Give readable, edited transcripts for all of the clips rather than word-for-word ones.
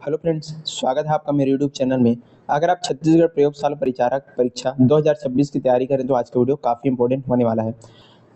Hello friends, स्वागत है आपका मेरे यूट्यूब चैनल में। अगर आप छत्तीसगढ़ प्रयोगशाला परिचारक परीक्षा 2026 की तैयारी करें तो आज का वीडियो काफ़ी इंपॉर्टेंट होने वाला है।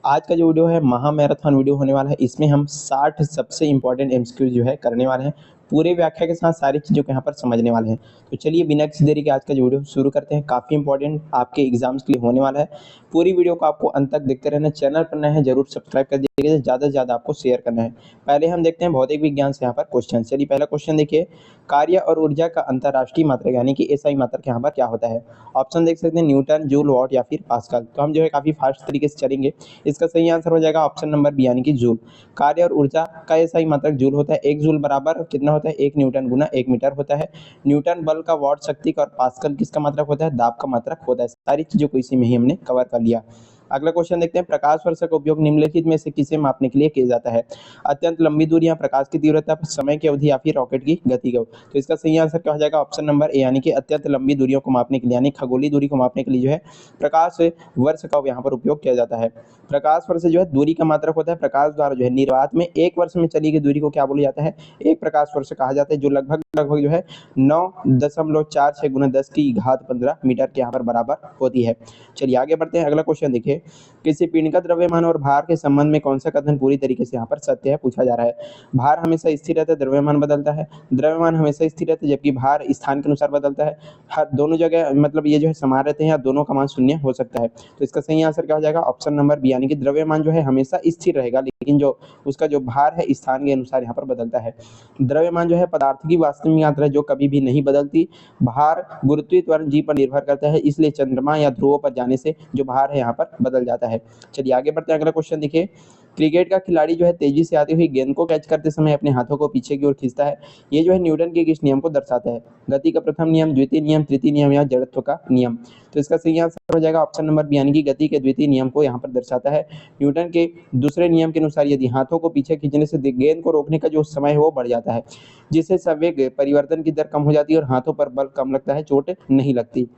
आज का जो वीडियो है महामैराथन वीडियो होने वाला है। इसमें हम 60 सबसे इंपॉर्टेंट एमसीक्यू जो है करने वाले हैं। पूरे व्याख्या के साथ सारी चीज़ों को यहाँ पर समझने वाले हैं। तो चलिए बिना किसी देरी के आज का जो वीडियो शुरू करते हैं। काफ़ी इंपॉर्टेंट आपके एग्जाम्स के लिए होने वाला है। पूरी वीडियो को आपको अंत तक देखते रहना। चैनल पर नए हैं जरूर सब्सक्राइब कर दीजिएगा, ज़्यादा से ज़्यादा आपको शेयर करना है। पहले हम देखते हैं भौतिक विज्ञान से यहाँ पर क्वेश्चन। चलिए पहला क्वेश्चन देखिए, कार्य और ऊर्जा का अंतर्राष्ट्रीय मात्रक यानी कि एसआई मात्रक यहाँ पर क्या होता है। ऑप्शन देख सकते हैं न्यूटन, जूल, वॉट या फिर पास्कल। तो हम जो है काफ़ी फास्ट तरीके से चलेंगे। इसका सही आंसर हो जाएगा ऑप्शन नंबर बी यानी कि जूल। कार्य और ऊर्जा का एसआई मात्रक जूल होता है। एक जूल बराबर कितना होता है, 1 न्यूटन गुना 1 मीटर होता है। न्यूटन बल का, वॉट शक्ति का और पास्कल किसका मात्रक होता है, दाब का मात्रक होता है। सारी चीज़ों को इसी में ही हमने कवर कर लिया। अगला क्वेश्चन देखते हैं, प्रकाश वर्ष का उपयोग निम्नलिखित में से किसे मापने के लिए किया जाता है। अत्यंत लंबी दूरियां, प्रकाश की तीव्रता, समय की अवधि या फिर रॉकेट की गति को। तो इसका सही आंसर क्या हो जाएगा ऑप्शन नंबर ए यानी कि अत्यंत लंबी दूरियों को मापने के लिए यानी खगोलीय दूरी को मापने के लिए जो है प्रकाश वर्ष का यहाँ पर उपयोग किया जाता है। प्रकाश वर्ष जो है दूरी का मात्रक होता है। प्रकाश द्वारा जो है निर्वात में 1 वर्ष में चली गई दूरी को क्या बोला जाता है, 1 प्रकाश वर्ष कहा जाता है, जो लगभग जो है 9.46 गुना 10 की घात 15 मीटर के यहाँ पर बराबर होती है। चलिए आगे बढ़ते हैं। अगला क्वेश्चन देखिए, किसी पिंड का द्रव्यमान और भार के संबंध में कौन सा कथन पूरी तरीके से यहाँ पर सत्य है, पूछा जा रहा है। भार हमेशा स्थिर रहता है, द्रव्यमान बदलता है। द्रव्यमान हमेशा स्थिर रहता है जबकि भार स्थान के अनुसार बदलता है। हर दोनों जगह मतलब ये जो है समान रहते हैं या दोनों का मान शून्य हो सकता है। तो इसका सही आंसर क्या हो जाएगा ऑप्शन नंबर बी यानी कि द्रव्यमान जो है हमेशा स्थिर रहेगा, लेकिन जो उसका जो भार है स्थान के अनुसार यहाँ पर बदलता है। द्रव्यमान जो है पदार्थ की वास्तविक मात्रा है जो कभी भी नहीं बदलती। भार गुरुत्वीय त्वरण जी पर निर्भर करता है, इसलिए चंद्रमा या ध्रुवों पर जाने से जो भार है यहाँ पर बदल जाता है। चलिए आगे बढ़ते हैं। अगला क्वेश्चन देखिए, क्रिकेट का खिलाड़ी जो है तेजी से आती हुई गेंद को कैच करते समय अपने हाथों को पीछे की ओर खींचता है। ये जो है न्यूटन के किस नियम को दर्शाता है, गति का प्रथम नियम, द्वितीय नियम, तृतीय नियम या जड़त्व का नियम। तो इसका सही आंसर हो जाएगा ऑप्शन नंबर बी यानी कि गति के द्वितीय नियम को यहाँ पर दर्शाता है। न्यूटन के दूसरे नियम के अनुसार यदि हाथों को पीछे खींचने से गेंद को रोकने का जो समय है वो बढ़ जाता है, जिससे संवेग परिवर्तन की दर कम हो जाती है और हाथों पर बल कम लगता है, चोट नहीं लगती।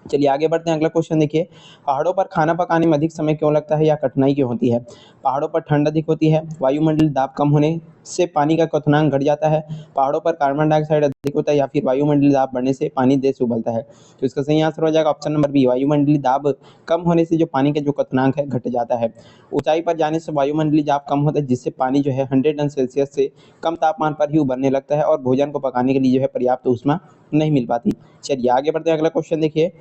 चलिए आगे बढ़ते हैं। अगला क्वेश्चन देखिए, पहाड़ों पर खाना पकाने में अधिक समय क्यों लगता है या कठिनाई क्यों होती है। पहाड़ों पर ठंड अधिक होती है, वायुमंडलीय दाब कम होने से पानी का क्वथनांक घट जाता है, पहाड़ों पर कार्बन डाइऑक्साइड अधिक होता है या फिर वायुमंडलीय दाब बढ़ने से पानी देर से उबलता है। तो इसका सही आंसर हो जाएगा ऑप्शन नंबर बी, वायुमंडलीय दाब कम होने से जो पानी का जो क्वथनांक है घट जाता है। ऊंचाई पर जाने से वायुमंडलीय दाब कम होता है, जिससे पानी जो है 100 डिग्री सेल्सियस से कम तापमान पर ही उबलने लगता है और भोजन को पकाने के लिए जो है पर्याप्त ऊष्मा नहीं मिल पाती। चलिए आगे बढ़ते हैं। अगला क्वेश्चन देखिए,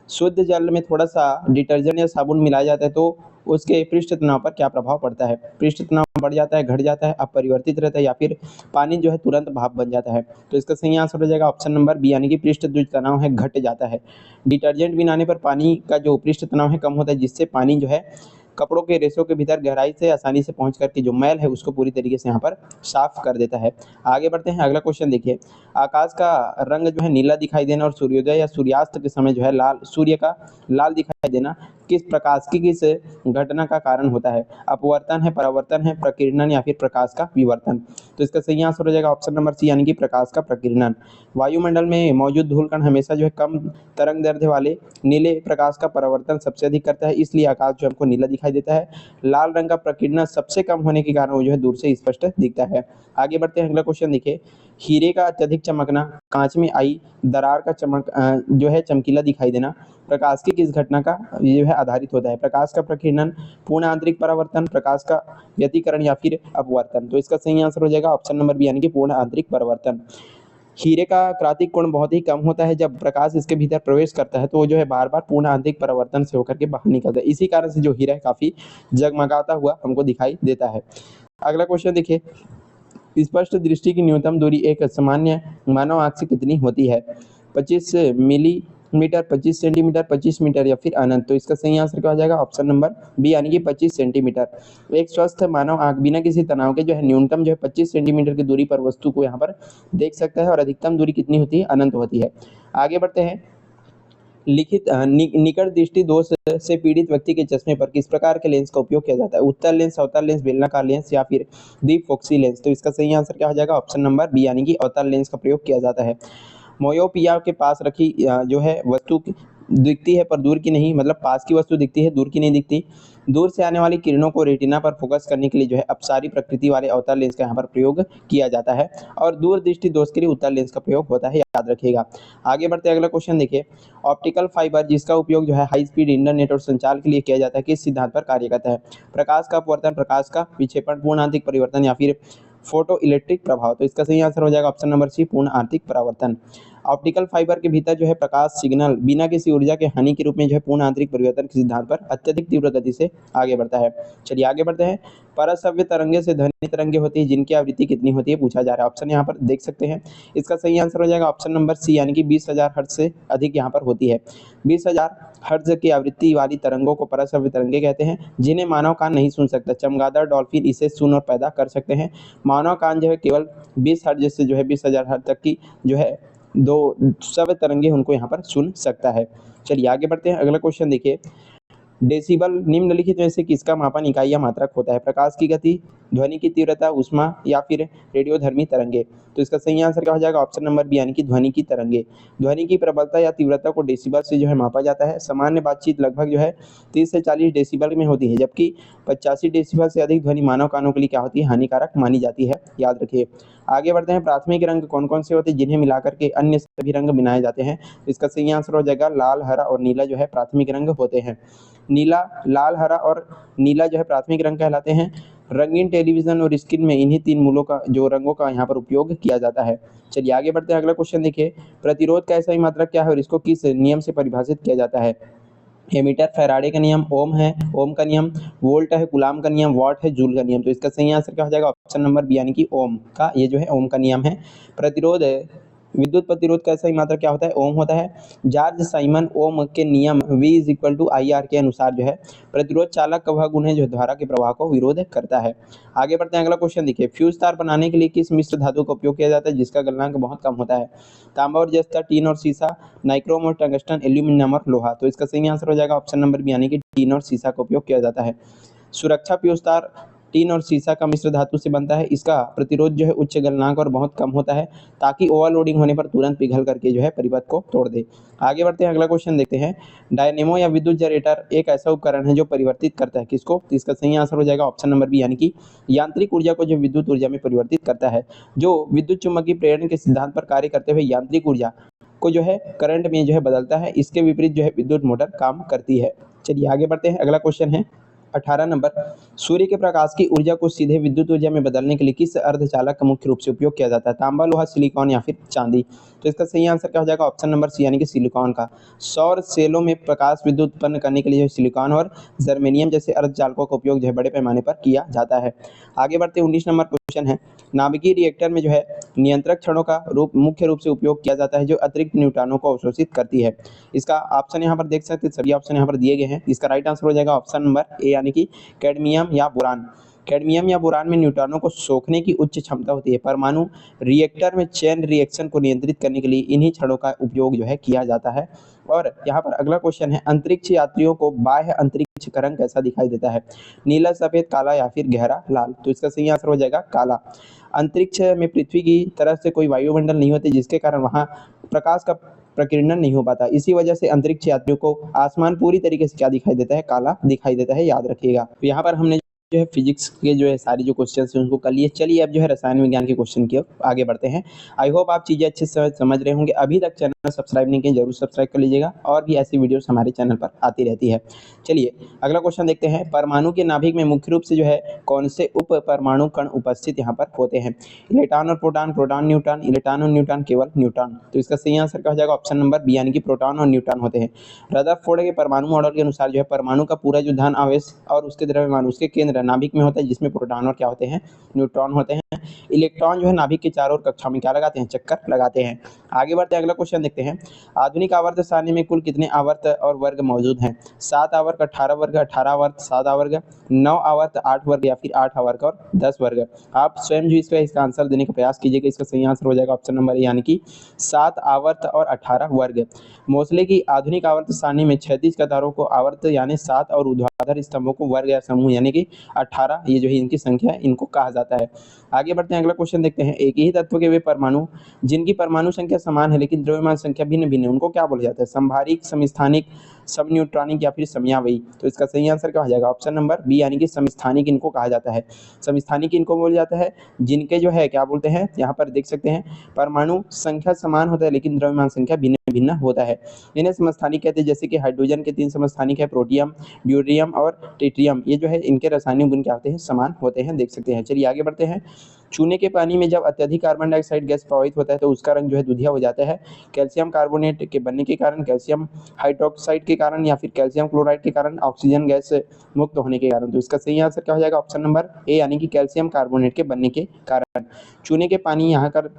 शुद्ध जल में थोड़ा सा डिटर्जेंट या साबुन मिलाया जाता है तो उसके पृष्ठ तनाव पर क्या प्रभाव पड़ता है। पृष्ठ तनाव बढ़ जाता है, घट जाता है, अपरिवर्तित रहता है या फिर पानी जो है तुरंत भाप बन जाता है। तो इसका सही आंसर हो जाएगा ऑप्शन नंबर बी यानी कि पृष्ठ जो तनाव है घट जाता है। डिटर्जेंट मिलाने पर पानी का जो पृष्ठ तनाव है कम होता है, जिससे पानी जो है कपड़ों के रेशों के भीतर गहराई से आसानी से पहुंच करके जो मैल है उसको पूरी तरीके से यहाँ पर साफ कर देता है। आगे बढ़ते हैं। अगला क्वेश्चन देखिए, आकाश का रंग जो है नीला दिखाई देना और सूर्योदय या सूर्यास्त के समय जो है लाल, सूर्य का लाल दिखाई देना किस प्रकाश की किस घटना का कारण होता है। अपवर्तन है, परावर्तन है, प्रकीर्णन या फिर प्रकाश का विवर्तन। तो इसका सही आंसर हो जाएगा ऑप्शन नंबर सी यानी कि प्रकाश का प्रकीर्णन। वायुमंडल में मौजूद धूलकण हमेशा जो है कम तरंग दैर्ध्य वाले नीले प्रकाश का परावर्तन सबसे अधिक करता है, इसलिए आकाश जो हमको नीला दिखाई देता है। लाल रंग का प्रकीर्णन सबसे कम होने के कारण वो जो है दूर से स्पष्ट दिखता है। आगे बढ़ते हैं। अगला क्वेश्चन देखिए, हीरे का अत्यधिक चमकना, कांच में आई दरार का चमक जो है चमकीला दिखाई देना प्रकाश की किस घटना का ये है आधारित होता है। प्रकाश का प्रकीर्णन, पूर्ण आंतरिक परावर्तन, प्रकाश का व्यतिकरण या फिर अपवर्तन। तो इसका सही आंसर हो जाएगा ऑप्शन नंबर बी यानी कि पूर्ण आंतरिक परावर्तन। हीरे का क्रांतिक कोण बहुत ही कम होता है, जब प्रकाश इसके भीतर प्रवेश करता है तो वो जो है बार बार पूर्ण आंतरिक परावर्तन से होकर के बाहर निकलता है, इसी कारण से जो हीरा है काफी जगमगाता हुआ हमको दिखाई देता है। अगला क्वेश्चन देखिए, स्पष्ट दृष्टि की न्यूनतम दूरी एक सामान्य मानव आंख से कितनी होती है। 25 मिलीमीटर, 25 सेंटीमीटर, 25 मीटर या फिर अनंत। तो इसका सही आंसर क्या हो जाएगा ऑप्शन नंबर बी यानी कि 25 सेंटीमीटर। एक स्वस्थ मानव आंख बिना किसी तनाव के जो है न्यूनतम जो है 25 सेंटीमीटर की दूरी पर वस्तु को यहाँ पर देख सकता है और अधिकतम दूरी कितनी होती है, अनंत होती है। आगे बढ़ते हैं। लिखित निकट दृष्टि दोष से पीड़ित व्यक्ति के चश्मे पर किस प्रकार के लेंस का उपयोग किया जाता है। उत्तल लेंस, अवतल लेंस, बेलनाकार लेंस या फिर द्विफोक्सी लेंस। तो इसका सही आंसर क्या हो जाएगा ऑप्शन नंबर बी यानी कि अवतल लेंस का प्रयोग किया जाता है। मोयोपिया के पास रखी जो है वस्तु दिखती है पर दूर की नहीं, मतलब पास की वस्तु दिखती है, दूर की नहीं दिखती। दूर से आने वाली किरणों को रेटिना पर फोकस करने के लिए जो है अपसारी प्रकृति वाले अवतल लेंस का यहाँ पर प्रयोग किया जाता है और दूर दृष्टि दोष के लिए उत्तल लेंस का प्रयोग होता है, याद रखिएगा। आगे बढ़ते हैं, अगला क्वेश्चन देखिए। ऑप्टिकल फाइबर जिसका उपयोग जो है हाई स्पीड इंटरनेट और संचार के लिए किया जाता है, किस सिद्धांत पर कार्य करता है? प्रकाश का अपवर्तन, प्रकाश का विक्षेपण, पूर्ण आंतरिक परिवर्तन या फिर फोटो इलेक्ट्रिक प्रभाव। तो इसका सही आंसर हो जाएगा ऑप्शन नंबर सी, पूर्ण आंतरिक परावर्तन। ऑप्टिकल फाइबर के भीतर जो है प्रकाश सिग्नल बिना किसी ऊर्जा के हानि के रूप में जो है पूर्ण आंतरिक परिवर्तन के सिद्धांत पर अत्यधिक तीव्र गति से आगे बढ़ता है। चलिए आगे बढ़ते हैं। परसव्य तरंगे से ध्वनि तरंगे होती है जिनकी आवृत्ति कितनी होती है, पूछा जा रहा है। ऑप्शन यहाँ पर देख सकते हैं। इसका सही आंसर हो जाएगा ऑप्शन नंबर सी, यानी कि 20,000 हर्ट्ज से अधिक यहाँ पर होती है। 20,000 हर्ट्ज की आवृत्ति वाली तरंगों को परसव्य तरंगे कहते हैं, जिन्हें मानव कान नहीं सुन सकता। चमगादड़, डॉल्फिन इसे सुन और पैदा कर सकते हैं। मानव कान जो है केवल 20 हर्ट्ज से जो है 20,000 हर्ट्ज तक की जो है दो श्रव्य तरंगे उनको यहाँ पर सुन सकता है। चलिए आगे बढ़ते हैं, अगला क्वेश्चन देखिए। डेसिबल निम्नलिखित में से किसका मापन इकाई या मात्रक होता है? प्रकाश की गति, ध्वनि की तीव्रता, ऊष्मा या फिर रेडियोधर्मी तरंगे। तो इसका सही आंसर क्या हो जाएगा ऑप्शन नंबर बी, यानी कि ध्वनि की तरंगे। ध्वनि की प्रबलता या तीव्रता को डेसिबल से जो है मापा जाता है। सामान्य बातचीत लगभग जो है 30 से 40 डेसिबल में होती है, जबकि 85 डेसिबल से अधिक ध्वनि मानव कानों के लिए क्या होती है, हानिकारक मानी जाती है, याद रखिए। आगे बढ़ते हैं। प्राथमिक रंग कौन कौन से होते हैं जिन्हें मिलाकर के अन्य सभी रंग बनाए जाते हैं? इसका सही आंसर हो जाएगा लाल, हरा और नीला जो है प्राथमिक रंग होते हैं। नीला, लाल, हरा और नीला जो है प्राथमिक रंग कहलाते हैं। रंगीन टेलीविजन और स्क्रीन में इन्हीं तीन मूलों का जो रंगों का यहाँ पर उपयोग किया जाता है। चलिए आगे बढ़ते हैं, अगला क्वेश्चन देखिए। प्रतिरोध का ऐसा ही मात्रक क्या है और इसको किस नियम से परिभाषित किया जाता है? एमीटर, फैराडे का नियम, ओम है, ओम का नियम, वोल्ट है, कूलाम का नियम, वॉट है, जूल का नियम। तो इसका सही आंसर क्या हो जाएगा ऑप्शन नंबर बी, यानी कि ओम का, ये जो है ओम का नियम है। प्रतिरोध है, विद्युत प्रतिरोध का सही मात्रक क्या होता है? ओम होता है। जॉर्ज साइमन ओम के नियम V = IR के अनुसार जो है प्रतिरोध चालक का वह गुण है जो धारा के प्रवाह को विरोध करता है। आगे बढ़ते हैं, अगला क्वेश्चन देखिए। फ्यूज तार बनाने के लिए किस मिश्र धातु का उपयोग किया जाता है जिसका गलनांक बहुत कम होता है? तांबा और जस्ता, टीन और सीसा, नाइक्रोम और टंगस्टन, एल्यूमिनियम और लोहा। तो इसका सही आंसर हो जाएगा ऑप्शन नंबर बी, यानी कि टीन और सीसा का उपयोग किया जाता है। सुरक्षा फ्यूज तार टीन और सीसा का मिश्र धातु से बनता है। इसका प्रतिरोध जो है उच्च गलनांक और बहुत कम होता है, ताकि ओवरलोडिंग होने पर तुरंत पिघल करके जो है परिपथ को तोड़ दे। आगे बढ़ते हैं, अगला क्वेश्चन देखते हैं। डायनेमो या विद्युत जनरेटर एक ऐसा उपकरण है जो परिवर्तित करता है किसको? तो इसका सही आंसर हो जाएगा ऑप्शन नंबर बी, यानी कि यांत्रिक ऊर्जा को जो विद्युत ऊर्जा में परिवर्तित करता है। जो विद्युत चुम्बकीय प्रेरण के सिद्धांत पर कार्य करते हुए यांत्रिक ऊर्जा को जो है करंट में जो है बदलता है, इसके विपरीत जो है विद्युत मोटर काम करती है। चलिए आगे बढ़ते हैं, अगला क्वेश्चन है 18 नंबर। सूर्य के प्रकाश की ऊर्जा को सीधे विद्युत ऊर्जा में बदलने के लिए किस अर्धचालक का मुख्य रूप से उपयोग किया जाता है? तांबा, लोहा, सिलिकॉन या फिर चांदी। तो इसका सही आंसर क्या हो जाएगा ऑप्शन नंबर सी, यानी कि सिलिकॉन का। सौर सेलों में प्रकाश विद्युत उत्पन्न करने के लिए सिलिकॉन और जर्मेनियम जैसे अर्धचालकों का उपयोग जो है बड़े पैमाने पर किया जाता है। आगे बढ़ते 19 नंबर क्वेश्चन है। नाभिकीय रिएक्टर में जो है नियंत्रक क्षणों का मुख्य रूप से उपयोग किया जाता है जो अतिरिक्त न्यूट्रॉनों को अवशोषित करती है। इसका ऑप्शन यहाँ पर देख सकते हैं, सभी ऑप्शन यहाँ पर दिए गए हैं। इसका राइट आंसर हो जाएगा ऑप्शन नंबर ए, यानी कि कैडमियम या बोरान। कैडमियम या बोरान में न्यूट्रॉनों को सोखने की उच्च क्षमता होती है। परमाणु रिएक्टर में चेन रिएक्शन को नियंत्रित करने के लिए इन्हीं क्षणों का उपयोग जो है किया जाता है। और यहाँ पर अगला क्वेश्चन है। अंतरिक्ष यात्रियों को बाह्य अंतरिक्ष का रंग कैसा दिखाई देता है? नीला, सफेद, काला या फिर गहरा लाल। तो इसका सही आंसर हो जाएगा काला। अंतरिक्ष में पृथ्वी की तरह से कोई वायुमंडल नहीं होते, जिसके कारण वहाँ प्रकाश का प्रकीर्णन नहीं हो पाता। इसी वजह से अंतरिक्ष यात्रियों को आसमान पूरी तरीके से क्या दिखाई देता है? काला दिखाई देता है, याद रखिएगा। तो यहाँ पर हमने जो है फिजिक्स के जो है सारी जो क्वेश्चंस हैं उनको कर लिए। चलिए अब जो है रसायन विज्ञान के क्वेश्चन की ओर आगे बढ़ते हैं। आई होप आप चीज़ें अच्छे से समझ रहे होंगे। अभी तक चैनल सब्सक्राइब नहीं किए, जरूर सब्सक्राइब कर लीजिएगा, और भी ऐसी वीडियोस हमारे चैनल पर आती रहती है। चलिए अगला क्वेश्चन देखते हैं। परमाणु के नाभिक में मुख्य रूप से जो है कौन से उप परमाणु कण उपस्थित यहाँ पर होते हैं? इलेक्ट्रॉन और प्रोटॉन, प्रोटॉन न्यूट्रॉन, इलेक्ट्रॉन और न्यूट्रॉन, केवल न्यूट्रॉन। तो इसका सही आंसर क्या हो जाएगा ऑप्शन नंबर बी, यानी कि प्रोटॉन और न्यूट्रॉन होते हैं। रदरफोर्ड के परमाणु मॉडल के अनुसार जो है परमाणु का पूरा जो धन आवेश और उसके द्रव्यमान उसके केंद्र नाभिक में होता है, जिसमें प्रोटॉन और क्या होते हैं? न्यूट्रॉन होते हैं। इलेक्ट्रॉन जो है नाभिक के चारों ओर कक्षा में क्या लगाते हैं? चक्कर लगाते हैं। आगे बढ़ते हैं, अगला क्वेश्चन देखते हैं। आधुनिक आवर्त सारणी में कुल कितने आवर्त और वर्ग मौजूद हैं? 7 आवर्त, 18 वर्ग, 18 आवर्त, 7 वर्ग, 9 आवर्त, 8 वर्ग या फिर 8 आवर्त और 10 वर्ग। आप स्वयं जो इसका आंसर देने का प्रयास कीजिएगा। इसका सही आंसर हो जाएगा ऑप्शन नंबर, यानी कि 7 आवर्त और 18 वर्ग। मोस्ले की आधुनिक आवर्त सारणी में क्षैतिज कतारों को आवर्त यानी 7 और ऊर्ध्वाधर स्तंभों को वर्ग या समूह यानी कि 18, ये जो है इनकी संख्या है, इनको कहा जाता है। आगे बढ़ते हैं, अगला क्वेश्चन देखते हैं। एक ही तत्व के वे परमाणु जिनकी परमाणु संख्या समान है लेकिन द्रव्यमान संख्या भिन्न भिन्न है, उनको क्या बोला जाता है? समभारिक, समस्थानिक, समन्यूट्रॉनिक या फिर समयावयी। तो इसका सही आंसर क्या हो जाएगा? ऑप्शन नंबर बी यानी कि समस्थानिक इनको कहा जाता है। समस्थानिक इनको बोला जाता है जिनके जो है क्या बोलते हैं, यहाँ पर देख सकते हैं परमाणु संख्या समान होता है लेकिन द्रव्यमान संख्या भिन्न भिन्न होता है, इन्हें समस्थानिक कहते हैं। जैसे कि हाइड्रोजन के 3 समस्थानिक है, प्रोटियम, ड्यूटेरियम और ट्रिटियम। ये जो है इनके रासायनिक गुण क्या होते हैं? समान होते हैं, देख सकते हैं। चलिए आगे बढ़ते हैं। चूने के पानी में जब अत्यधिक कार्बन डाइऑक्साइड गैस प्रवाहित होता है तो उसका रंग जो है दुधिया हो जाता है। कैल्शियम कार्बोनेट के बनने के कारण, कैल्शियम हाइड्रोक्साइड के कारण या फिर कैल्शियम क्लोराइड के कारण, ऑक्सीजन गैस मुक्त होने के कारण। तो इसका सही आंसर क्या हो जाएगा? ऑप्शन नंबर ए यानी कि कैल्शियम कार्बोनेट के बनने के कारण। चूने के पानी यहाँ कर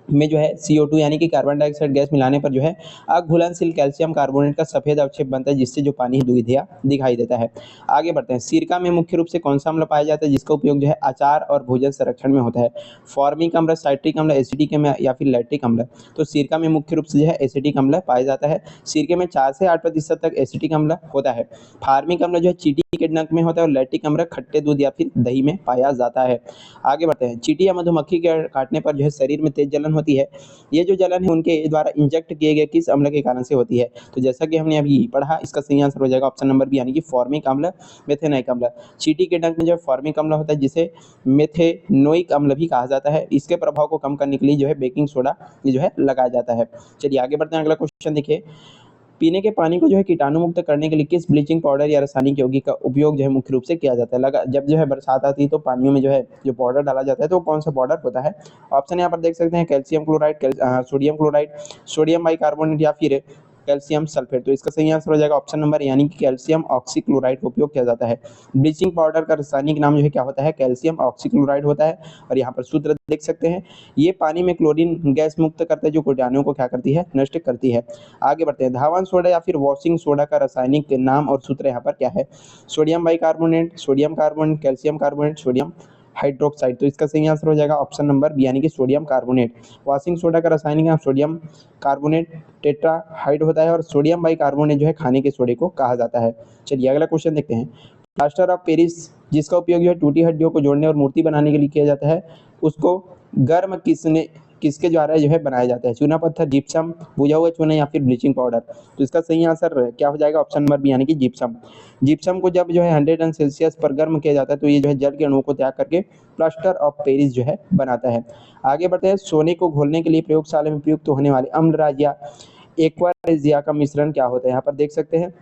में जो है CO2 यानी कि कार्बन डाइऑक्साइड गैस मिलाने पर जो है अघुलनशील कैल्शियम कार्बोनेट का सफेद अवक्षेप बनता है, जिससे जो पानी है दुधिया दिखाई देता है। आगे बढ़ते हैं। सिरका में मुख्य रूप से कौन सा अम्ल पाया जाता है जिसका उपयोग जो है अचार और भोजन संरक्षण में होता है? फॉर्मिक अम्ल, साइट्रिक अम्ल, एसिटिक अम्ल या फिर लैक्टिक अम्ल। तो सिरका में मुख्य रूप से जो है एसिटिक अम्ल पाया जाता है। सिरके में 4 से 8% तक एसिटिक अम्ल होता है। फार्मिक अम्ल जो है चींटी के डंक में होता है और लैक्टिक अम्ल खट्टे दूध या फिर दही में पाया जाता है। आगे बढ़ते हैं। चींटी या मधुमक्खी के काटने पर जो है शरीर में तेज जलन होती है। ये जो जलन है उनके द्वारा इंजेक्ट किए गए किस अम्ल के कारण से होती है? तो जैसा कि हमने अभी पढ़ा, इसका सही आंसर हो जाएगा ऑप्शन नंबर बी यानी कि फॉर्मिक अम्ल, मेथेनोइक अम्ल। चींटी के डंक में जो फॉर्मिक अम्ल होता है जिसे मेथेनोइक अम्ल भी कहा जाता है, इसके प्रभाव को कम करने के लिए जो है बेकिंग सोडा ये जो है लगाया जाता है। चलिए आगे बढ़ते हैं, अगला क्वेश्चन देखिए। पीने के पानी को जो है कीटाणु मुक्त करने के लिए किस ब्लीचिंग पाउडर या रासायनिक यौगिक का उपयोग जो है मुख्य रूप से किया जाता है? लगा जब जो है बरसात आती है तो पानियों में जो है जो पाउडर डाला जाता है तो कौन सा पाउडर होता है? ऑप्शन यहाँ पर देख सकते हैं। Calcium chloride, sodium chloride, sodium bicarbonate या फिर कैल्शियम सल्फेट। तो इसका सही आंसर हो जाएगा ऑप्शन नंबर यानी कि कैल्शियम ऑक्सीक्लोराइड का उपयोग किया जाता है। ब्लीचिंग पाउडर का रासायनिक नाम जो है क्या होता है? कैल्शियम ऑक्सीक्लोराइड होता है। और यहाँ पर सूत्र देख सकते हैं। ये पानी में क्लोरीन गैस मुक्त करता है जो कीटाणुओं को क्या करती है? नष्ट करती है। आगे बढ़ते हैं। धावन सोडा या फिर वॉशिंग सोडा का रासायनिक नाम और सूत्र यहाँ पर क्या है? Sodium bicarbonate, sodium carbonate, calcium carbonate, sodium hydroxide. तो इसका सही आंसर हो जाएगा ऑप्शन नंबर बी यानी कि सोडियम कार्बोनेट। वॉशिंग सोडा का रासायनिक नाम सोडियम कार्बोनेट टेट्राहाइड होता है और सोडियम बाइकार्बोनेट जो है खाने के सोडे को कहा जाता है। चलिए अगला क्वेश्चन देखते हैं। प्लास्टर ऑफ पेरिस जिसका उपयोग जो है टूटी हड्डियों को जोड़ने और मूर्ति बनाने के लिए किया जाता है, उसको गर्म किसके द्वारा जो है बनाया जाता है? चूना पत्थर, जिप्सम, भुजा हुआ चूना या फिर ब्लीचिंग पाउडर। तो इसका सही आंसर क्या हो जाएगा? ऑप्शन नंबर बी यानी कि जिप्सम। जिप्सम को जब जो है 100 डिग्री सेल्सियस पर गर्म किया जाता है तो ये जो है जल के अणुओं को त्याग करके प्लास्टर ऑफ पेरिस जो है बनाता है। आगे बढ़ते हैं। सोने को घोलने के लिए प्रयोगशाला में प्रयुक्त होने वाले अम्लराज या एक्वा रेजिया का मिश्रण क्या होता है? यहाँ पर देख सकते हैं।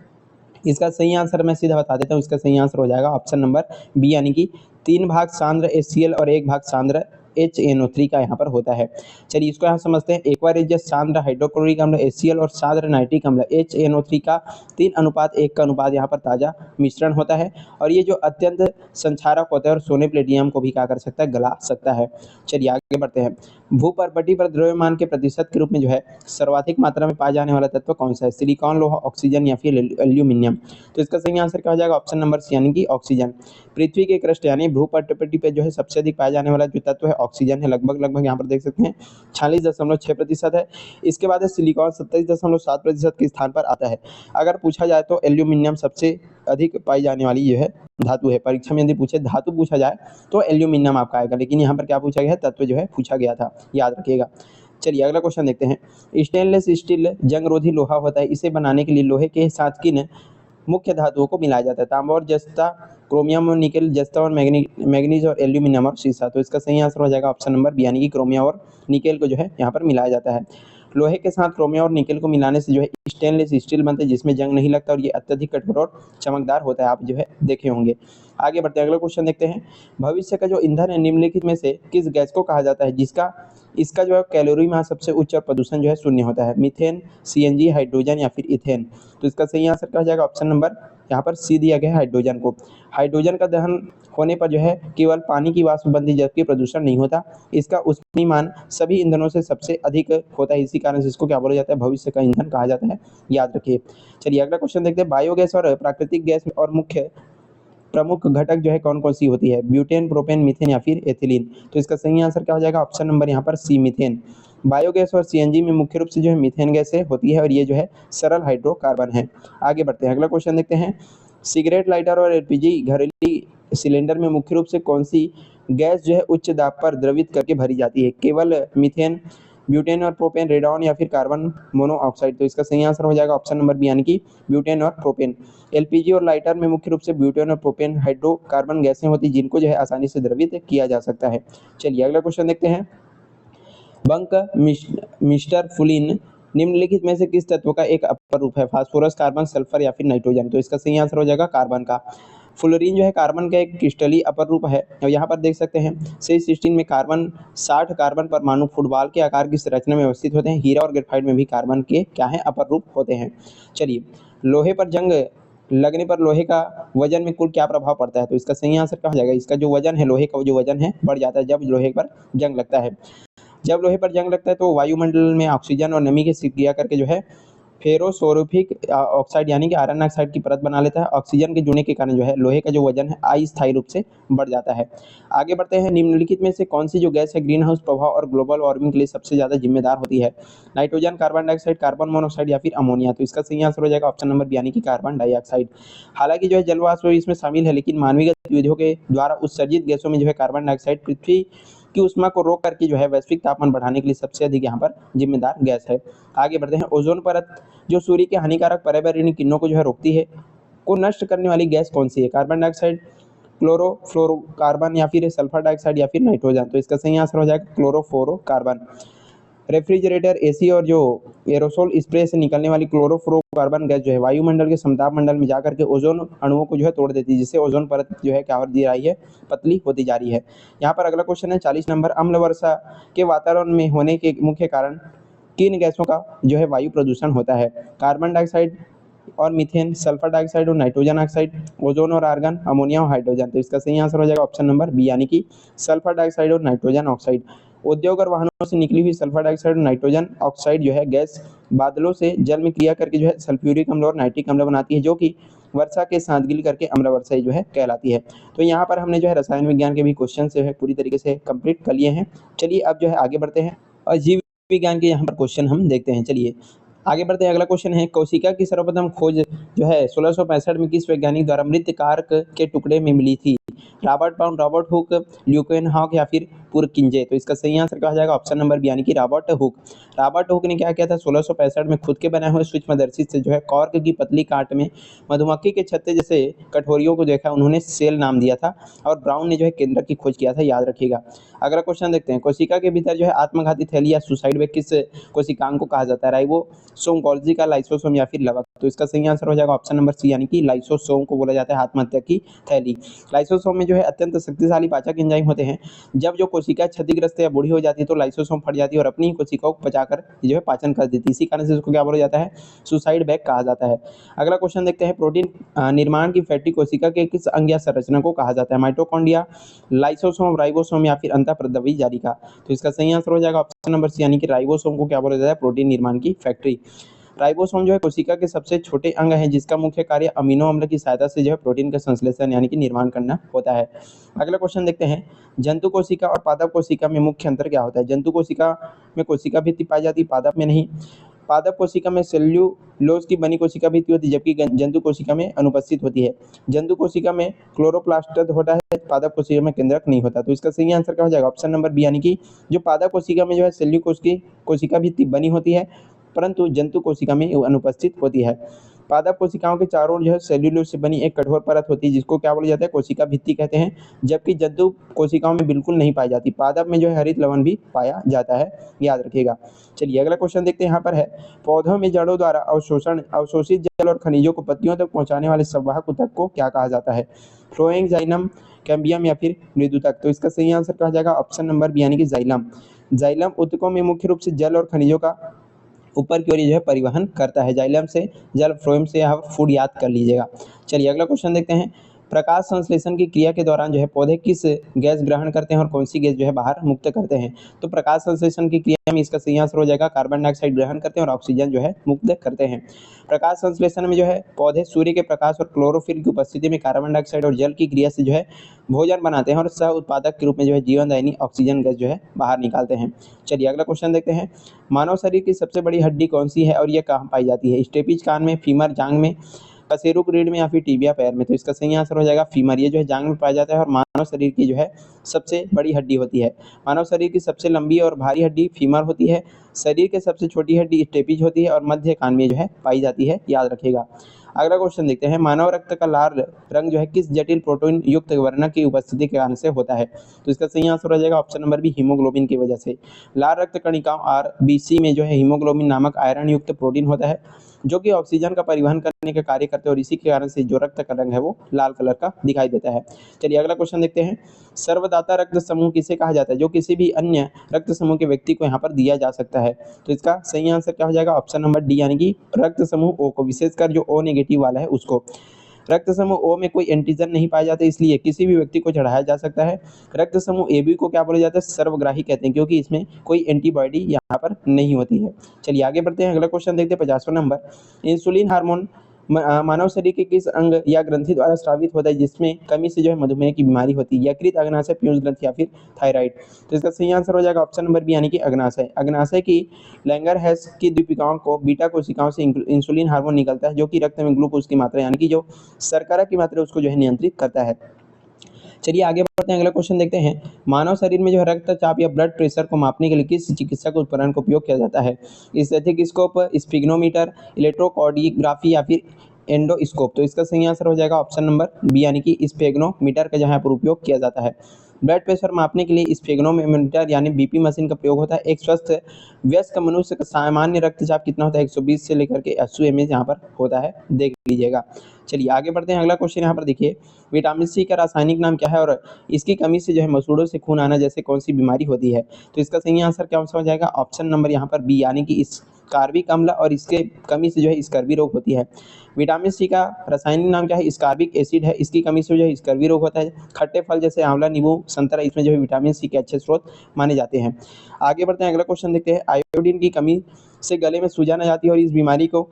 इसका सही आंसर मैं सीधा बता देता हूँ। इसका सही आंसर हो जाएगा ऑप्शन नंबर बी यानी कि 3 भाग सांद्र HCl और 1 भाग सांद्र HNO3 का यहाँ पर होता है। चलिए इसको यहाँ समझते हैं। एक्वा रेजियस सांद्र हाइड्रोक्लोरिक अम्ल HCl और सांद्र नाइट्रिक अम्ल HNO3 का 3:1 का अनुपात यहाँ पर ताज़ा मिश्रण होता है और ये जो अत्यंत संक्षारक होता है और सोने प्लेटिनम को भी क्या कर सकता है? गला सकता है। चलिए आगे बढ़ते हैं। भूपर्पटी पर द्रव्यमान के प्रतिशत के रूप में जो है सर्वाधिक मात्रा में पाया जाने वाला तत्व कौन सा है? सिलिकॉन, लोहा, ऑक्सीजन या फिर एल्यूमिनियम। तो इसका सही आंसर क्या हो जाएगा? ऑप्शन नंबर सी यानी कि ऑक्सीजन। पृथ्वी के क्रस्ट यानी भूपर्पटी पे जो है सबसे अधिक पाया जाने वाला जो तत्व है ऑक्सीजन है। लगभग यहाँ पर देख सकते हैं 46.6% है। इसके बाद है सिलिकॉन 27.7% के स्थान पर आता है। अगर पूछा जाए तो एल्यूमिनियम सबसे अधिक पाई जाने वाली जो है धातु है। परीक्षा में यदि पूछे धातु पूछा जाए तो एल्यूमिनियम आपका आएगा, लेकिन यहाँ पर क्या पूछा गया है? तत्व जो है पूछा गया था, याद रखिएगा। चलिए अगला क्वेश्चन देखते हैं। स्टेनलेस स्टील जंगरोधी लोहा होता है, इसे बनाने के लिए लोहे के साथ किन मुख्य धातुओं को मिलाया जाता है? तांबा और जस्ता, क्रोमियम और निकेल, जस्ता और मैग्नीज और एल्यूमिनियम और सीसा। तो इसका सही आंसर हो जाएगा ऑप्शन नंबर बी यानी कि क्रोमियम और निकेल को जो है यहाँ पर मिलाया जाता है। लोहे के साथ क्रोमियम और निकेल को मिलाने से जो है स्टेनलेस स्टील बनते हैं जिसमें जंग नहीं लगता और ये अत्यधिक कठोर और चमकदार होता है, आप जो है देखे होंगे। आगे बढ़ते हैं, अगला क्वेश्चन देखते हैं। भविष्य का जो ईंधन है निम्नलिखित में से किस गैस को कहा जाता है जिसका इसका जो है कैलोरी में सबसे उच्च और प्रदूषण जो है शून्य होता है? मीथेन, CNG, हाइड्रोजन या फिर इथेन। तो इसका सही आंसर क्या हो जाएगा? ऑप्शन नंबर यहाँ पर सी दिया गया है हाइड्रोजन को। हाइड्रोजन का दहन होने पर जो है केवल पानी की वाष्पबंदी जबकि प्रदूषण नहीं होता। इसका ऊष्मीमान सभी ईंधनों से सबसे अधिक होता है, इसी कारण से इसको क्या बोला जाता है? भविष्य का ईंधन कहा जाता है, याद रखिए। चलिए अगला क्वेश्चन देखते हैं। बायोगैस और प्राकृतिक गैस और मुख्य प्रमुख घटक जो है कौन कौन सी होती है? ब्यूटेन, प्रोपेन, मीथेन या फिर एथिलीन। तो इसका सही आंसर क्या हो जाएगा? ऑप्शन नंबर यहाँ पर सी मीथेन। बायोगैस और CNG में मुख्य रूप से जो है मीथेन गैस होती है और ये जो है सरल हाइड्रोकार्बन है। आगे बढ़ते हैं, अगला क्वेश्चन देखते हैं। सिगरेट लाइटर और LPG घरेलू सिलेंडर में मुख्य रूप से कौन सी गैस जो है उच्च दाब पर द्रवित करके भरी जाती है? केवल मीथेन, ब्यूटेन और प्रोपेन, रेडॉन या फिर कार्बन मोनोऑक्साइड? तो इसका सही आंसर हो जाएगा ऑप्शन नंबर बी यानी कि ब्यूटेन और प्रोपेन। एलपीजी और लाइटर में मुख्य रूप से ब्यूटेन और प्रोपेन हाइड्रोकार्बन गैसें होती हैं जिनको जो है आसानी से द्रवित किया जा सकता है। चलिए अगला क्वेश्चन देखते हैं। बंक मिस्टर फुलिन निम्नलिखित में से किस तत्व का एक अपर रूप है? फास्फोरस, कार्बन, सल्फर या फिर नाइट्रोजन? तो इसका सही आंसर हो जाएगा कार्बन का। फ्लोरीन जो है कार्बन का एक क्रिस्टलीय अपर रूप है और यहाँ पर देख सकते हैं C16 में कार्बन 60 कार्बन परमाणु फुटबॉल के आकार की संरचना में अवस्थित होते हैं। हीरा और ग्रेफाइट में भी कार्बन के क्या है अपर रूप होते हैं। चलिए लोहे पर जंग लगने पर लोहे का वजन में कुल क्या प्रभाव पड़ता है? तो इसका सही आंसर क्या हो जाएगा? इसका जो वजन है लोहे का जो वजन है बढ़ जाता है जब लोहे पर जंग लगता है। जब लोहे पर जंग लगता है तो वायुमंडल में ऑक्सीजन और नमी की क्रिया करके जो है फेरोसोल्फिक ऑक्साइड यानी कि आयरन ऑक्साइड की परत बना लेता है। ऑक्सीजन के जुड़ने के कारण जो है लोहे का जो वजन है अस्थायी रूप से बढ़ जाता है। आगे बढ़ते हैं। निम्नलिखित में से कौन सी जो गैस है ग्रीन हाउस प्रभाव और ग्लोबल वार्मिंग के लिए सबसे ज्यादा जिम्मेदार होती है? Nitrogen, carbon dioxide, carbon monoxide या फिर अमोनिया? तो इसका सही आंसर हो जाएगा ऑप्शन नंबर बी यानी कि कार्बन डाइऑक्साइड। हालांकि जो है जलवाष्प इसमें शामिल है लेकिन मानवीय गतिविधियों के द्वारा उत्सर्जित गैसों में जो है कार्बन डाइऑक्साइड पृथ्वी की ऊष्मा को रोक करके जो है वैश्विक तापमान बढ़ाने के लिए सबसे अधिक यहाँ पर जिम्मेदार गैस है। आगे बढ़ते हैं। ओजोन परत जो सूर्य के हानिकारक पर्यावरणीय किरणों को जो है रोकती है को नष्ट करने वाली गैस कौन सी है? कार्बन डाइऑक्साइड, क्लोरोफ्लोरोकार्बन या फिर सल्फर डाइऑक्साइड या फिर नाइट्रोजन? तो इसका सही आंसर हो जाएगा क्लोरोफ्लोरोकार्बन। रेफ्रिजरेटर, एसी और जो एरोसोल स्प्रे से निकलने वाली क्लोरोफ्लोरोकार्बन गैस जो है वायुमंडल के समताप मंडल में जाकर के ओजोन अणुओं को जो है तोड़ देती है जिससे ओजोन परत जो है क्या हो रही है पतली होती जा रही है। यहाँ पर अगला क्वेश्चन है 40 नंबर। अम्ल वर्षा के वातावरण में होने के मुख्य कारण किन गैसों का जो है वायु प्रदूषण होता है? कार्बन डाइऑक्साइड और मीथेन, सल्फर डाइऑक्साइड और नाइट्रोजन ऑक्साइड, ओजोन और आर्गन, अमोनिया और हाइड्रोजन? तो इसका सही आंसर हो जाएगा ऑप्शन नंबर बी यानी कि सल्फर डाइऑक्साइड और नाइट्रोजन ऑक्साइड। उद्योग और वाहनों से निकली हुई सल्फर डाइऑक्साइड और नाइट्रोजन ऑक्साइड जो है गैस बादलों से जल में क्रिया करके जो है सल्फ्यूरिक अम्ल और नाइट्रिक अम्ल बनाती है जो कि वर्षा के साथ गिल करके अम्ल वर्षा जो है कहलाती है। तो यहाँ पर हमने जो है रसायन विज्ञान के भी क्वेश्चन जो है पूरी तरीके से कंप्लीट कर लिए हैं। चलिए अब जो है आगे बढ़ते हैं और जीव विज्ञान के यहाँ पर क्वेश्चन हम देखते हैं। चलिए आगे बढ़ते हैं। अगला क्वेश्चन है कोशिका की सर्वप्रथम खोज जो है 1665 में किस वैज्ञानिक द्वारा मृत कारक के टुकड़े में मिली थी? Robert Brown, Robert Hooke, Leeuwenhoek या फिर पुरकिंजे? तो इसका सही आंसर क्या हो जाएगा ऑप्शन नंबर बी यानी कि रॉबर्ट हुक। रॉबर्ट हुक ने क्या किया था 1665 में खुद के बनाए हुए सूक्ष्मदर्शी से जो है कॉर्क की पतली कांट में मधुमक्खी के छत्ते जैसे कठोरियों को देखा, उन्होंने सेल नाम दिया था और ब्राउन ने जो है केंद्रक की खोज किया था, याद रखिएगा। अगला क्वेश्चन देखते हैं। कोशिका के भीतर जो है आत्मघाती थैली या सुसाइड वेग किस कोशिकांग को कहा जाता है? राइबोसोम, गोल्गी का लाइसोसोम या फिर लवक? तो इसका सही आंसर हो जाएगा ऑप्शन नंबर सी यानी कि लाइसोसोम को बोला जाता है आत्महत्या की थैली। लाइसोसोम में जो है अत्यंत शक्तिशाली पाचक एंजाइम होते हैं। जब जो कोशिका क्षतिग्रस्त या बूढ़ी हो जाती है तो लाइसोसोम फट जाती है और अपनी ही कोशिकाओं को पचाकर जो है पाचन कर देती है। इसी कारण से इसको क्या बोला जाता है? सुसाइड बैग कहा जाता है। अगला क्वेश्चन देखते हैं। प्रोटीन निर्माण की फैटी कोशिका के किस अंग या संरचना को कहा जाता है? माइटोकॉन्ड्रिया, लाइसोसोम, राइबोसोम या फिर अंतःप्रद्रवी जालिका? तो इसका सही आंसर हो जाएगा ऑप्शन नंबर सी यानी कि राइबोसोम को क्या बोला जाता है? प्रोटीन निर्माण की फैक्ट्री। राइबोसोम जो है कोशिका के सबसे छोटे अंग है जिसका मुख्य कार्य अमीनो अम्ल की सहायता से जो है प्रोटीन का संश्लेषण यानी कि निर्माण करना होता है। अगला क्वेश्चन देखते हैं। जंतु कोशिका और पादप कोशिका में मुख्य अंतर क्या होता है? जंतु कोशिका में कोशिका भित्ति पाई जाती है, पादप में नहीं। पादप कोशिका में सेल्यूलोज की बनी कोशिका भित्ति होती है जबकि जंतु कोशिका में अनुपस्थित होती है। जंतु कोशिका में क्लोरोप्लास्ट होता है, पादप कोशिका में केंद्रक नहीं होता। तो इसका सही आंसर क्या हो जाएगा ऑप्शन नंबर बी यानी कि जो पादप कोशिका में जो है सेल्यूलोज की कोशिका भित्ति बनी होती है परंतु जंतु कोशिका में अनुपस्थित होती है। पादप कोशिकाओं के चारों ओर जो है सेल्यूलोज से बनी एक कठोर परत होती है जिसको क्या बोला जाता है? कोशिका भित्ति कहते हैं, जबकि जंतु कोशिकाओं में बिल्कुल नहीं पाई जाती। पादप में जो है हरित लवण भी पाया जाता है, याद रखिएगा। चलिए अगला क्वेश्चन देखते हैं। यहाँ पर है पौधों में जड़ों द्वारा अवशोषित जल और खनिजों को पत्तियों तक पहुंचाने वाले संवाहक ऊतक को क्या कहा जाता है? फ्लोएम, जाइलम, कैम्बियम या फिर मृदुतक? तो इसका सही आंसर क्या हो जाएगा ऑप्शन नंबर बी यानी कि जाइलम। जाइलम ऊतकों में मुख्य रूप से जल और खनिजों का ऊपर की ओर जो है परिवहन करता है। जाइलम से जल, फ्लोएम से आप फूड याद कर लीजिएगा। चलिए अगला क्वेश्चन देखते हैं। प्रकाश संश्लेषण की क्रिया के दौरान जो है पौधे किस गैस ग्रहण करते हैं और कौन सी गैस जो है बाहर मुक्त करते हैं? तो प्रकाश संश्लेषण की क्रिया में इसका सही आंसर हो जाएगा कार्बन डाइऑक्साइड ग्रहण करते हैं और ऑक्सीजन जो है मुक्त करते हैं। प्रकाश संश्लेषण में जो है पौधे सूर्य के प्रकाश और क्लोरोफिल की उपस्थिति में कार्बन डाइऑक्साइड और जल की क्रिया से जो है भोजन बनाते हैं और सह उत्पादक के रूप में जो है जीवनदायिनी ऑक्सीजन गैस जो है बाहर निकालते हैं। चलिए अगला क्वेश्चन देखते हैं। मानव शरीर की सबसे बड़ी हड्डी कौन सी है और यह कहाँ पाई जाती है? स्टेपिज कान में, फीमर जांघ में, कशेरुक रीढ़ में या फिर टिबिया पैर में। तो इसका सही आंसर हो जाएगा फीमर। ये जो है जांघ में पाया जाता है और मानव शरीर की जो है सबसे बड़ी हड्डी होती है। मानव शरीर की सबसे लंबी और भारी हड्डी फीमर होती है। शरीर की सबसे छोटी हड्डी स्टेपिज होती है और मध्य कान में जो है पाई जाती है, याद रखिएगा। अगला क्वेश्चन देखते हैं, मानव रक्त का लाल रंग जो है किस जटिल प्रोटीन युक्त वर्णक की उपस्थिति के कारण से होता है। तो इसका सही आंसर हो जाएगा ऑप्शन नंबर बी, हीमोग्लोबिन की वजह से। लाल रक्त कणिकाओं आरबीसी में जो है हीमोग्लोबिन नामक आयरन युक्त प्रोटीन होता है जो कि ऑक्सीजन का परिवहन करने का कार्य करते हैं और इसी के कारण से जो रक्त का रंग है वो लाल कलर का दिखाई देता है। चलिए अगला क्वेश्चन देखते हैं, सर्वदाता रक्त समूह किसे कहा जाता है जो किसी भी अन्य रक्त समूह के व्यक्ति को यहाँ पर दिया जा सकता है। तो इसका सही आंसर क्या हो जाएगा ऑप्शन नंबर डी, यानी कि रक्त समूह ओ को, विशेषकर जो ओ नेगेटिव वाला है उसको। रक्त समूह ओ में कोई एंटीजन नहीं पाए जाते, इसलिए किसी भी व्यक्ति को चढ़ाया जा सकता है। रक्त समूह ए बी को क्या बोला जाता है, सर्वग्राही कहते हैं, क्योंकि इसमें कोई एंटीबॉडी यहाँ पर नहीं होती है। चलिए आगे बढ़ते हैं, अगला क्वेश्चन देखते हैं 50वां नंबर, इंसुलिन हार्मोन मानव शरीर के किस अंग या ग्रंथि द्वारा स्रावित होता है जिसमें कमी से जो है मधुमेह की बीमारी होती है। यकृत, अग्नाशय, पीयूष ग्रंथि या फिर थायराइड। तो इसका सही आंसर हो जाएगा ऑप्शन नंबर बी, यानी कि अग्नाशय। अग्नाशय की लैंगरहैंस की दीपिकाओं को बीटा कोशिकाओं से इंसुलिन हार्मोन निकलता है जो कि रक्त में ग्लूकोज की मात्रा यानी कि जो शर्करा की मात्रा उसको जो है नियंत्रित करता है। चलिए आगे बढ़ते हैं, अगला क्वेश्चन देखते हैं, मानव शरीर में जो है रक्तचाप या ब्लड प्रेशर को मापने के लिए किस चिकित्सक उपकरण का उपयोग किया जाता है। स्टेथोस्कोप, स्फिग्नोमीटर, इलेक्ट्रोकार्डियोग्राफी या फिर एंडोस्कोप। तो इसका सही आंसर हो जाएगा ऑप्शन नंबर बी, यानी कि स्फेग्नोमीटर का जहाँ पर उपयोग किया जाता है। ब्लड प्रेशर मापने के लिए स्फेग्नोमीटर यानी बीपी मशीन का प्रयोग होता है। एक स्वस्थ वयस्क मनुष्य का सामान्य रक्तचाप कितना होता है, 120 से लेकर के 80 mg यहाँ पर होता है, देख लीजिएगा। चलिए आगे बढ़ते हैं, अगला क्वेश्चन यहाँ पर देखिए, विटामिन सी का रासायनिक नाम क्या है और इसकी कमी से जो है मसूड़ों से खून आना जैसे कौन सी बीमारी होती है। तो इसका सही आंसर क्या हो जाएगा ऑप्शन नंबर यहाँ पर बी, यानी कि इस कार्बिक अम्ल और इसके कमी से जो है स्कर्वी रोग होती है। विटामिन सी का रासायनिक नाम क्या है, स्कार्बिक एसिड है, इसकी कमी से जो है स्कर्वी रोग होता है। खट्टे फल जैसे आंवला, नींबू, संतरा इसमें जो है विटामिन सी के अच्छे स्रोत माने जाते हैं। आगे बढ़ते हैं, अगला क्वेश्चन देखते हैं, आयोडीन की कमी से गले में सूजन आ जाती है और इस बीमारी को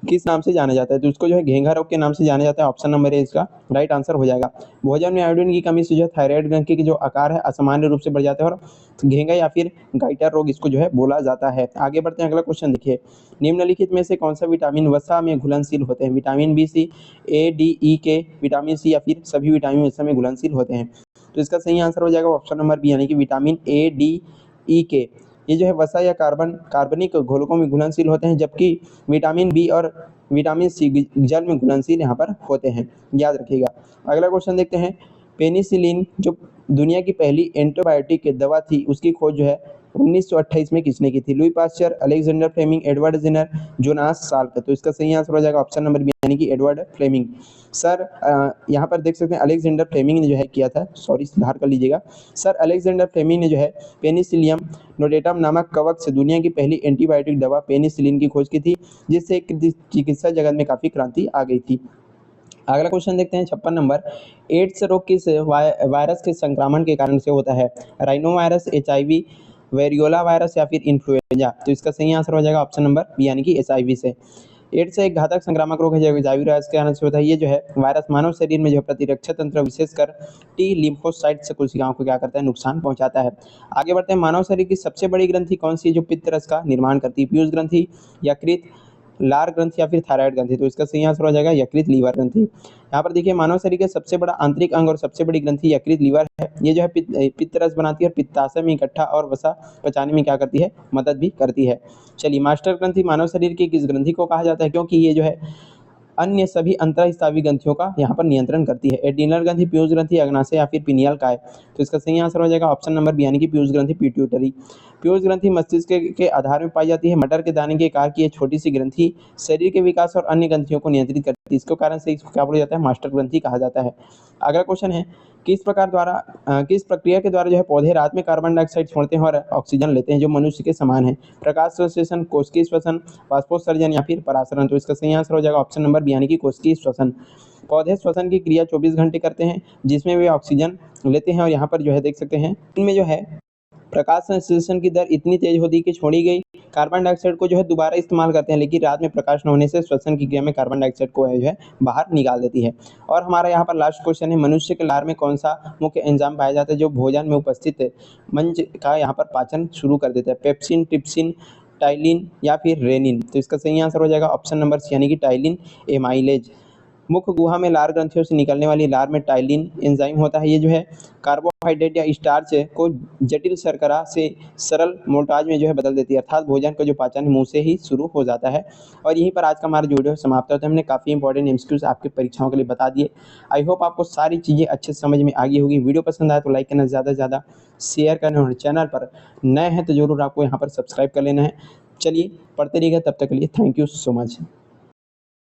किस नाम से जाना जाता है। तो उसको जो है घेंघा रोग के नाम से जाना जाता है। ऑप्शन नंबर ए इसका राइट आंसर हो जाएगा। भोजन में आयोडीन की कमी से जो है थायराइड ग्रंथि की जो आकार है असामान्य रूप से बढ़ जाता है और घेंघा या फिर गाइटर रोग इसको जो है बोला जाता है। आगे बढ़ते हैं, अगला क्वेश्चन देखिए, निम्नलिखित में से कौन सा विटामिन वसा में घुलनशील होते हैं। विटामिन बी, सी, ए, डी, ई, के, विटामिन सी या फिर सभी विटामिन वसा में घुलनशील होते हैं। तो इसका सही आंसर हो जाएगा ऑप्शन नंबर बी, यानी कि विटामिन ए, डी, ई, के, ये जो है वसा या कार्बनिक घोलकों में घुलनशील होते हैं, जबकि विटामिन बी और विटामिन सी जल में घुलनशील यहाँ पर होते हैं, याद रखिएगा। अगला क्वेश्चन देखते हैं, पेनिसिलिन जो दुनिया की पहली एंटीबायोटिक दवा थी उसकी खोज जो है 1928 में किसने की थी। Louis Pasteur, Alexander Fleming, Edward Jenner, Jonas Salk. तो इसका सही आंसर हो जाएगा ऑप्शन नंबर बी, यानी कि एडवर्ड फ्लेमिंग। सर यहाँ पर देख सकते हैं अलेक्जेंडर फ्लेमिंग ने जो है किया था, सॉरी सुधार कर लीजिएगा, सर अलेक्जेंडर फ्लेमिंग ने जो है पेनिसिलियम नोटेटम नामक कवक से दुनिया की पहली एंटीबायोटिक दवा पेनिसिलिन की खोज की थी, जिससे चिकित्सा जगत में काफ़ी क्रांति आ गई थी। अगला क्वेश्चन देखते हैं 56 नंबर, एड्स रोग किस वायरस के संक्रमण के कारण से होता है। Rhino virus, HIV, variola virus या फिर इन्फ्लुएंजा। तो इसका सही आंसर हो जाएगा ऑप्शन नंबर बी, यानी कि HIV से। एड्स एक घातक संक्रामक रोग है जो HIV वायरस के कारण से होता है। ये जो है वायरस मानव शरीर में जो प्रतिरक्षा तंत्र विशेषकर टी लिम्फोसाइट से कोशिकाओं को क्या करता है, नुकसान पहुंचाता है। आगे बढ़ते हैं, मानव शरीर की सबसे बड़ी ग्रंथि कौन सी है जो पित्त रस का निर्माण करती है। पीयूष ग्रंथि, यकृत, लार ग्रंथि या फिर थायराइड ग्रंथि। तो इसका सही आंसर हो जाएगा यकृत लीवर ग्रंथि। यहाँ पर देखिए मानव शरीर का सबसे बड़ा आंतरिक अंग और सबसे बड़ी ग्रंथि यकृत लीवर है। ये जो है पित्त रस बनाती है और पित्ताशय में इकट्ठा और वसा पचाने में क्या करती है, मदद भी करती है। चलिए, मास्टर ग्रंथि मानव शरीर की किस ग्रंथि को कहा जाता है, क्योंकि ये जो है अन्य सभी अंतःस्रावी ग्रंथियों का यहाँ पर नियंत्रण करती है। एड्रिनल ग्रंथि, पीयूष ग्रंथि, अग्नाशय या फिर पिनियल काय। तो इसका सही आंसर हो जाएगा ऑप्शन नंबर बी, यानी कि पीयूष ग्रंथि, पिट्यूटरी। पीयूष ग्रंथि मस्तिष्क के आधार में पाई जाती है। मटर के दाने के आकार की ये छोटी सी ग्रंथि शरीर के विकास और अन्य ग्रंथियों को नियंत्रित करती है। इसके कारण से इसको क्या बोला जाता है, मास्टर ग्रंथि कहा जाता है। अगला क्वेश्चन है, किस प्रक्रिया के द्वारा जो है पौधे रात में कार्बन डाइऑक्साइड छोड़ते हैं और ऑक्सीजन लेते हैं जो मनुष्य के समान है। प्रकाश संश्लेषण, कोशिकीय श्वसन, वाष्पोत्सर्जन या फिर परासरण। तो इसका सही आंसर हो जाएगा ऑप्शन नंबर बी, यानी कि कोशिकीय श्वसन। पौधे श्वसन की क्रिया 24 घंटे करते हैं जिसमें वे ऑक्सीजन लेते हैं और यहाँ पर जो है देख सकते हैं इनमें जो है प्रकाश संश्लेषण की दर इतनी तेज होती कि छोड़ी गई कार्बन डाइऑक्साइड को जो है दोबारा इस्तेमाल करते हैं, लेकिन रात में प्रकाश न होने से श्वसन की क्रिया में कार्बन डाइऑक्साइड को जो है बाहर निकाल देती है। और हमारा यहाँ पर लास्ट क्वेश्चन है, मनुष्य के लार में कौन सा मुख्य एंजाइम पाया जाता है जो भोजन में उपस्थित मंच का यहाँ पर पाचन शुरू कर देता है। पेप्सिन, ट्रिप्सिन, टाइलिन या फिर रेनिन। तो इसका सही आंसर हो जाएगा ऑप्शन नंबर सी यानी कि टाइलिन एमाइलेज। मुख्य गुहा में लार ग्रंथियों से निकलने वाली लार में टाइलिन एंजाइम होता है। ये जो है कार्बोहाइड्रेट या स्टार्च को जटिल शर्करा से सरल मोल्टाज में जो है बदल देती है, अर्थात भोजन का जो पाचन मुंह से ही शुरू हो जाता है। और यहीं पर आज का हमारा जो वीडियो समाप्त होता है। हमने काफ़ी इंपॉर्टेंट एमसीक्यूज आपकी परीक्षाओं के लिए बता दिए। आई होप आपको सारी चीज़ें अच्छे से समझ में आ गई होगी। वीडियो पसंद आए तो लाइक करना, ज़्यादा से ज़्यादा शेयर करना और चैनल पर नए हैं तो जरूर आपको यहाँ पर सब्सक्राइब कर लेना है। चलिए पढ़ते रहिएगा, तब तक के लिए थैंक यू सो मच।